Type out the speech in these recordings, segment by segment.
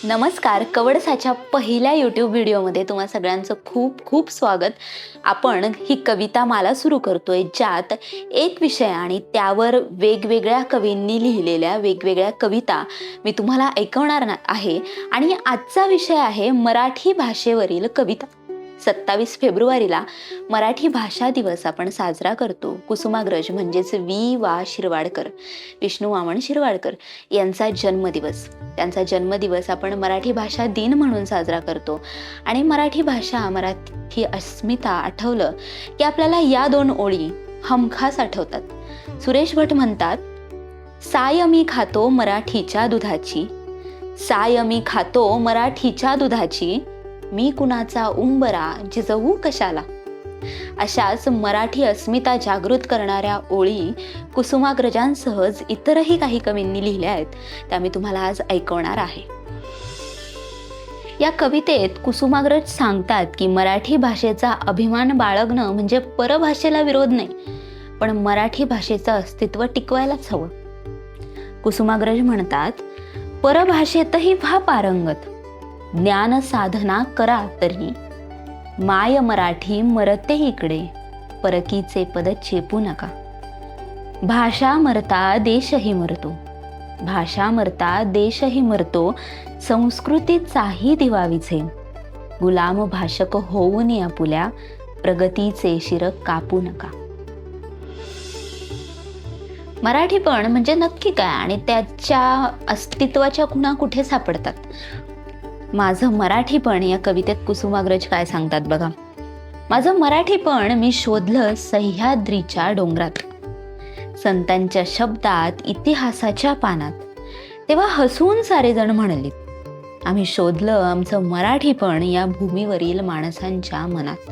नमस्कार, कवडसाच्या पहिल्या यूट्यूब व्हिडिओमध्ये तुम्हा सगळ्यांचं खूप खूप स्वागत. आपण ही कविता माला सुरू करतोय, ज्यात एक विषय आणि त्यावर वेगवेगळ्या कवींनी लिहिलेल्या वेगवेगळ्या कविता मी तुम्हाला ऐकवणार आहे. आणि आजचा विषय आहे मराठी भाषेवरील कविता. 27 फेब्रुवारीला मराठी भाषा दिवस आपण साजरा करतो. कुसुमाग्रज म्हणजेच वा शिरवाडकर, विष्णू वामन शिरवाडकर यांचा जन्मदिवस. त्यांचा जन्मदिवस आपण मराठी भाषा दिन म्हणून साजरा करतो. आणि मराठी भाषा, मराठी अस्मिता आठवलं की आपल्याला या दोन ओळी हमखास आठवतात. सुरेश भट म्हणतात, साय मी खातो मराठीच्या दुधाची, साय मी खातो मराठीच्या दुधाची, मी कुणाचा उंबरा जिजवू कशाला. अशाच मराठी अस्मिता जागृत करणाऱ्या ओळी कुसुमाग्रजांसहज इतरही काही कवींनी लिहिल्या आहेत, त्या मी तुम्हाला आज ऐकवणार आहे. या कवितेत कुसुमाग्रज सांगतात की मराठी भाषेचा अभिमान बाळगणं म्हणजे परभाषेला विरोध नाही, पण मराठी भाषेचं अस्तित्व टिकवायलाच हवं. कुसुमाग्रज म्हणतात, परभाषेतही व्हा पारंगत, ज्ञान साधना करा तरी, माय मराठी मरते इकडे, परकीचे पद चेपू नका. भाषा मरता देशही मरतो, भाषा मरता देशही मरतो, संस्कृतीचाही दिवा विझे, गुलाम भाषक होऊन आपुल्या, प्रगतीचे शिर कापू नका. मराठीपण म्हणजे नक्की काय आणि त्याच्या अस्तित्वाच्या खुणा कुठे सापडतात. माझं मराठीपण या कवितेत कुसुमाग्रज काय सांगतात बघा. माझं मराठीपण मी शोधलं सह्याद्रीच्या डोंगरात, संतांच्या शब्दात, इतिहासाच्या पानात. तेव्हा हसून सारेजण म्हणले, आम्ही शोधलं आमचं मराठीपण या भूमीवरील माणसांच्या मनात,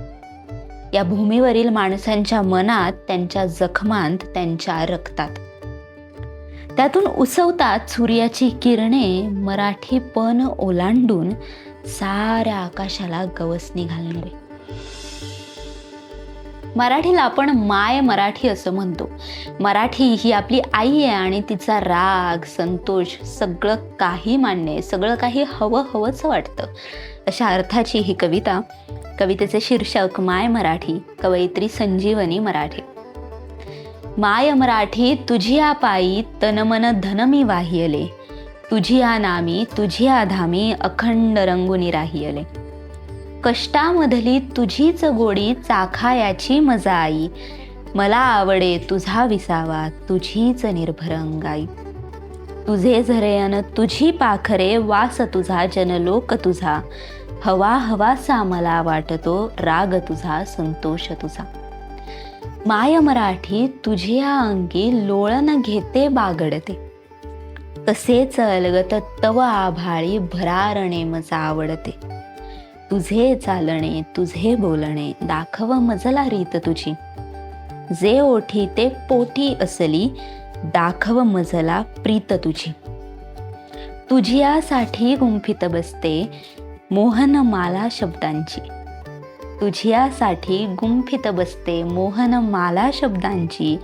या भूमीवरील माणसांच्या मनात, त्यांच्या जखमांत, त्यांच्या रक्तात. त्यातून उसवतात सूर्याची किरणे, मराठीपण ओलांडून साऱ्या आकाशाला गवसणी घालणारे. मराठीला आपण माय मराठी असं म्हणतो. मराठी ही आपली आई आहे आणि तिचा राग, संतोष सगळं काही मान्य आहे, सगळं काही हवंच वाटतं. अशा अर्थाची ही कविता. कवितेचे शीर्षक माय मराठी, कवयित्री संजीवनी मराठे. माय मराठी तुझिया पायी तनमन धन मी वाहियले, तुझिया नामी तुझिया धामी अखंड रंगुनी राहियले. कष्टामधली तुझीच गोडी चाखायाची मजा आई, मला आवडे तुझा विसावा तुझीच निर्भरंगाई. तुझे झरेयन तुझी पाखरे, वास तुझा जनलोक तुझा, हवा हवासा मला वाटतो, राग तुझा संतोष तुझा. माय मराठी तुझ्या अंगी लोळण घेते बागडते, तसेच अलगत तव आभाळी भरारणे मजा आवडते. तुझे चालणे तुझे बोलणे दाखव मजला रीत तुझी, जे ओठी ते पोटी असली दाखव मजला प्रीत तुझी. तुझियासाठी गुंफित बसते मोहन माला शब्दांची, तुझियासाठी गुंफित बसते मोहन माला शब्दांची,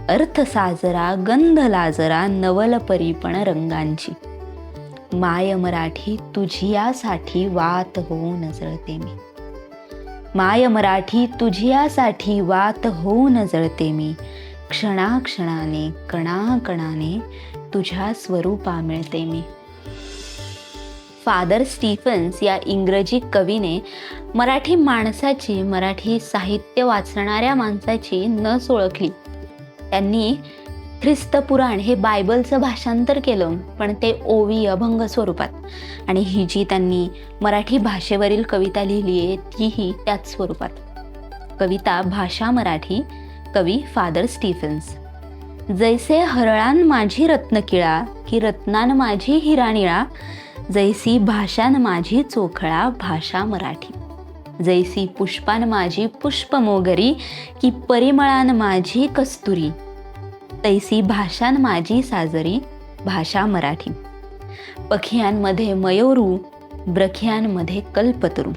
अर्थ साजरा गंध लाजरा नवल परीपण रंगांची. माय मराठी तुझियासाठी वात होऊन जळते मी, माय मराठी तुझियासाठी वात होऊन जळते मी, क्षणाक्षणाने कणाकणाने तुझ्या स्वरूपा मिळते मी. फादर स्टीफन्स या इंग्रजी कवीने मराठी माणसाची, मराठी साहित्य वाचणाऱ्या माणसाची नस ओळखली. त्यांनी ख्रिस्त पुराण हे बायबलचं भाषांतर केलं, पण ते ओवी अभंग स्वरूपात. आणि ही जी त्यांनी मराठी भाषेवरील कविता लिहिली आहे तीही त्याच स्वरूपात. कविता भाषा मराठी, कवी फादर स्टीफन्स. जैसे हरळान माझी रत्नकिळा, की रत्नान माझी हिरानिळा, जैसी भाषान माझी चोखळा भाषा मराठी. जैसी पुष्पान माझी पुष्पमोगरी, की परिमळान माझी कस्तुरी, तैसी भाषान माझी साजरी भाषा मराठी. पखियांमध्ये मयोरू, ब्रखियांमध्ये कल्पतरू.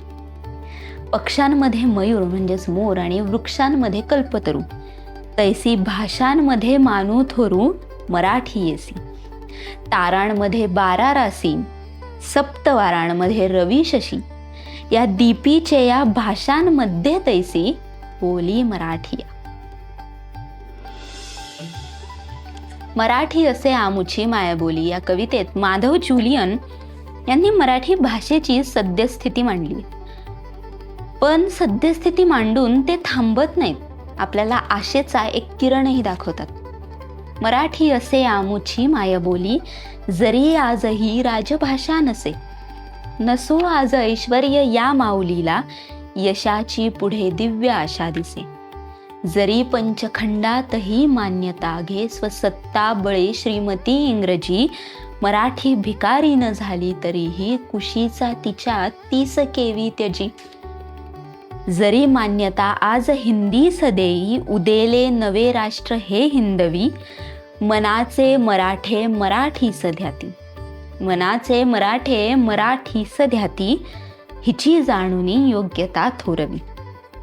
पक्ष्यांमध्ये मयूर म्हणजेच मोर आणि वृक्षांमध्ये कल्पतरू, तैसी भाषांमध्ये मानू थोरू मराठी येसी, तारांमध्ये 12 रासी, सप्तवारांमध्ये रवी शशी, या दीपीचे या भाषांमध्ये तैसी बोली मराठी. मराठी असे आमुची मायबोली या कवितेत माधव जुलियन यांनी मराठी भाषेची सद्यस्थिती मांडली. पण सद्यस्थिती मांडून ते थांबत नाहीत, आपल्याला आशेचा एक किरणही दाखवतात. मराठी असे आमुची मायबोली, जरी आजही राजभाषा नसे, नसो आज ऐश्वर्य या माऊलीला, यशाची पुढे दिव्य आशा दिसे. जरी पंचखंडातही मान्यता घे, स्वसत्ता बळे श्रीमती इंग्रजी, मराठी भिकारी न झाली तरीही, कुशीचा तिच्या 30 केवी त्यजी. जरी मान्यता आज हिंदी सदेई, उदेले नवे राष्ट्र हे हिंदवी, मनाचे मराठे मराठी सध्याती, मनाचे मराठे मराठी सध्याती, हिची जाणुनी योग्यता थोरवी.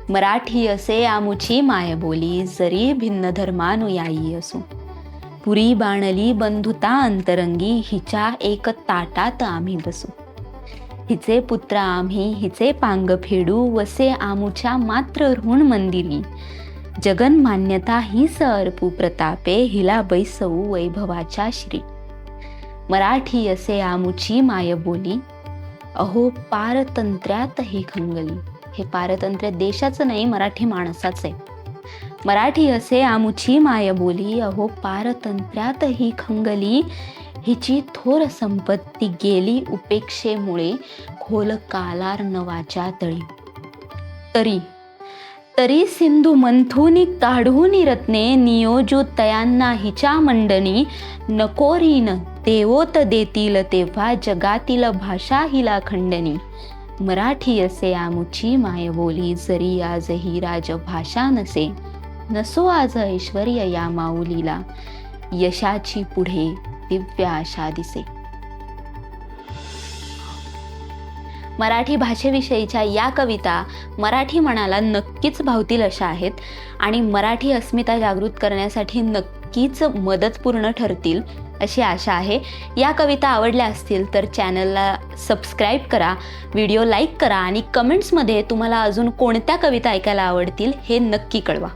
मराठी असे आमुची मायबोली, जरी भिन्न धर्मानुयायी असू, पुरी बाणली बंधुता अंतरंगी, हिच्या एक ताटात आम्ही बसू. हिचे पुत्र आम्ही हिचे पांग फेडू, वसे आमुच्या मात्र ऋण मंदिरी, जगन मान्यता ही अर्पू प्रतापे, हिला बैसवू वैभवाच्या श्री. मराठी असे आमुची मायबोली, अहो पारतंत्र्यात ही खंगली. हे पारतंत्र्य देशाचं नाही, मराठी माणसाचं आहे. मराठी असे आमुची मायबोली, अहो पारतंत्र्यात ही खंगली, हिची थोर संपत्ती गेली उपेक्षेमुळे, खोल कालार नवाच्या तळी. तरी तरी सिंधू मंथुनी काढून रत्ने, नियोजू तयांना हिच्या मंडनी, नकोरीन देवोत देतील तेव्हा, जगातील भाषा हिला खंडनी. मराठी असे आमुची मायबोली, जरी आजही राजभाषा नसे, नसो आज ऐश्वर्य या माऊलीला, यशाची पुढे दिव्य आशा दिसे. मराठी भाषेविषयीच्या या कविता मराठी मनाला नक्कीच भावतील अशा आहेत आणि मराठी अस्मिता जागृत करण्यासाठी नक्कीच मदतपूर्ण ठरतील अशी आशा आहे. या कविता आवडल्या असतील तर चॅनलला सबस्क्राईब करा, व्हिडिओ लाईक करा आणि कमेंट्समध्ये तुम्हाला अजून कोणत्या कविता ऐकायला आवडतील हे नक्की कळवा.